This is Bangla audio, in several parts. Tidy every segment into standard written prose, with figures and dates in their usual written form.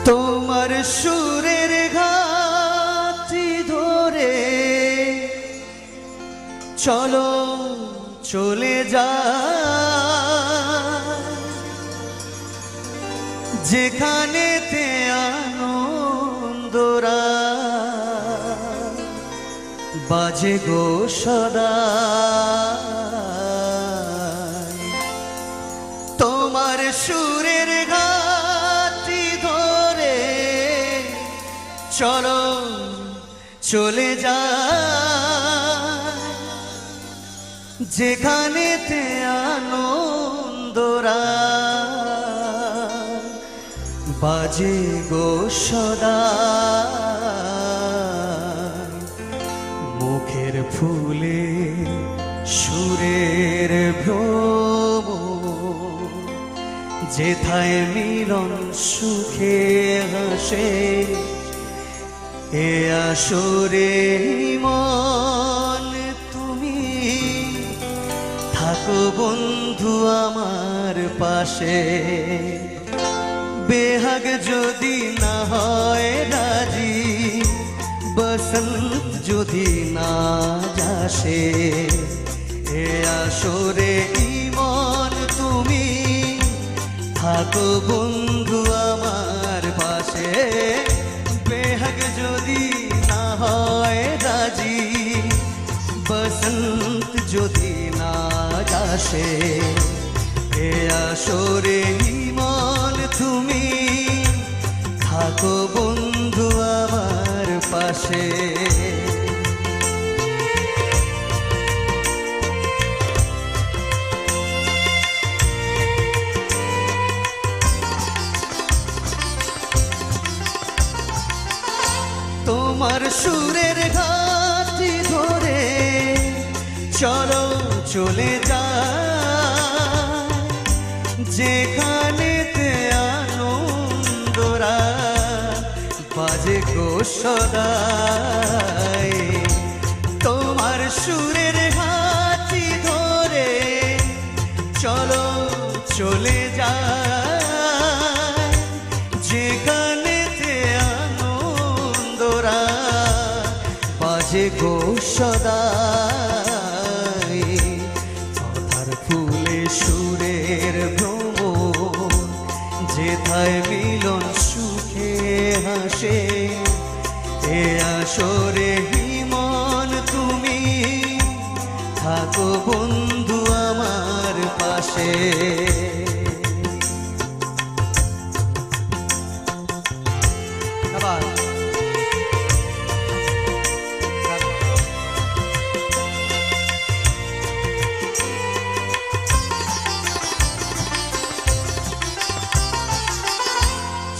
তোমার সুরের ঘাটি ধরে চলো চলে যা, যেখানেতে আনন্দরা বাজে গো সদা। তোমার সুরের ঘাটি ধরে চলো চলে যা, যেখানেতে আনন্দরা বাজে গো সদা। মুখের ফুলে সুরের ভ্রম, যেথায় মিলন সুখে হাসে, এ আসরে মন তুমি থাকো বন্ধু আমার পাশে। বেহাগ যদি না হয় রাজি, বসন্ত যদি না যাসে, এ আসরে মন তুমি থাকো বন্ধু আমার পাশে। বেহাগ যদি না হয় রাজি, বসন্ত যদি না যাসে, এ আসরে মন তুমি থাকো বন্ধু আমার পাশে। তোমার সুরের ঘাটি ধরে চলো চলে যা, যেখানেতে আনন্দরা বাজে গো সদা। তোমার সুরের ঘাটি ধরে চলো চলে যা, যেখানেতে আনন্দরা বাজে গো সদা। কথার ফুলে সুরের ভ্রমণ, যেথায় মিলন সুখে হাসে, এ আসরে মন তুমি থাকো বন্ধু আমার পাশে।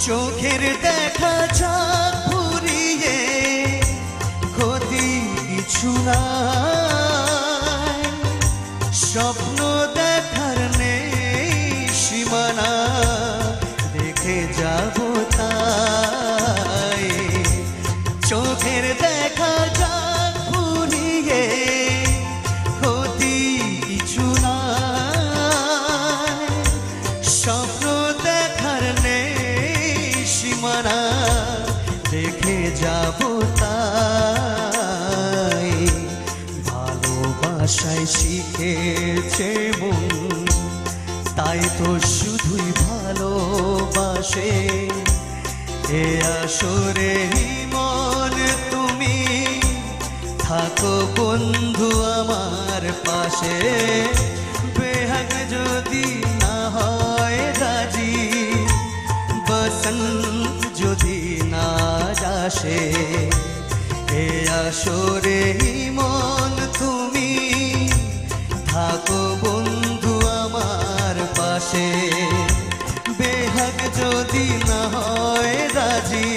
চোখের দেখা যাক ফুরিয়ে ক্ষতি কিছু নাই, স্বপ্ন দেখার নেই সীমানা, দেখে যাব তাই। চোখের দেখা যাক ফুরিয়ে ক্ষতি কিছু নাই, স্বপ্ন দেখার নেই সীমানা, দেখে যাব তাই। ভালোবাসায় শিখেছে মন, তাই তো শুধুই ভালোবাসে, এ আসরে মন তুমি থাকো বন্ধু আমার পাশে। বেহাগ যদি না হয় রাজি, বসন্ত যদি না যাসে, এ আসরে মন তুমি থাকো বন্ধু আমার পাশে। বেহাগ যদি না হয় রাজি,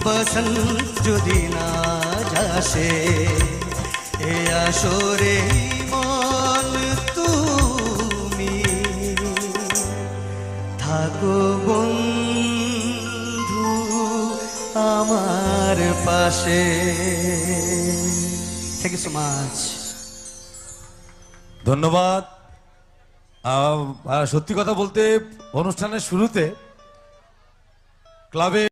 বসন্ত যদি না যাসে, এ আসরে মন তুমি থাকো বন্ধু আমার পাশে। Thank you so much. ধন্যবাদ। সত্যি কথা বলতে অনুষ্ঠানের শুরুতে ক্লাবে